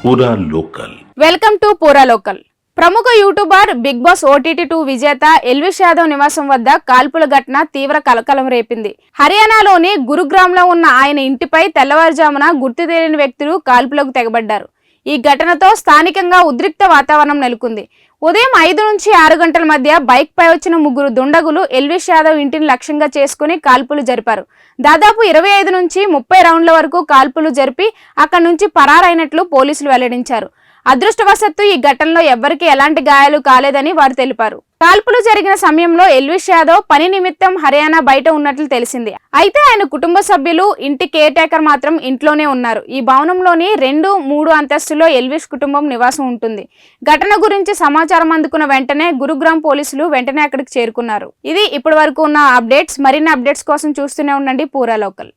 పూరా local. Welcome to పూరా local. ప్రముఖ యూట్యూబర్ బిగ్ బాస్ OTT2 విజేత ఎల్విష్ యాదవ్ నివాసం వద్ద కాల్పుల ఘటన తీవ్ర కలకలం రేపింది. హర్యానాలోని గురుగ్రామ్లో ఉన్న ఆయన ఇంటిపై తెల్లవారుజామున గుర్తు తెలియని వ్యక్తులు కాల్పులకు తెగబడ్డారు. ఈ ఘటనతో స్థానికంగా ఉద్రిక్త వాతావరణం నెలకొంది. ఉదయం 5 నుంచి 6 గంటల మధ్య బైక్ పై వచ్చిన 3 దుండగులు ఎల్విష్ యాదవ్ ఇంటిని లక్ష్యంగా చేసుకుని కాల్పులు జరిపారు. దాదాపు 25 నుంచి 30 రౌండ్ల వరకు కాల్పులు జరిపి అక్కడి నుంచి పరారైనట్లు పోలీసులు వెల్లడించారు. అదృష్టవశాత్తు ఈ ఘటనలో ఎవ్వరికీ ఎలాంటి గాయాలు కాలేదని వారు తెలిపారు. కాల్పులు జరిగిన సమయంలో ఎల్విష్ యాదవ్ పని నిమిత్తం హర్యానా బయట ఉన్నట్లు తెలిసింది. అయితే ఆయన కుటుంబ సభ్యులు, ఇంటి కేర్ టేకర్ మాత్రం ఇంట్లోనే ఉన్నారు. ఈ భవనంలోని 2, 3 అంతస్తులో ఎల్విష్ కుటుంబం నివాసం ఉంటుంది. ఘటన గురించి సమాచారం అందుకున్న వెంటనే గురుగ్రామ్ పోలీసులు వెంటనే అక్కడికి చేరుకున్నారు. ఇది ఇప్పటి వరకు ఉన్న అప్డేట్స్. మరిన్ని అప్డేట్స్ కోసం చూస్తూనే ఉండండి పూరా లోకల్.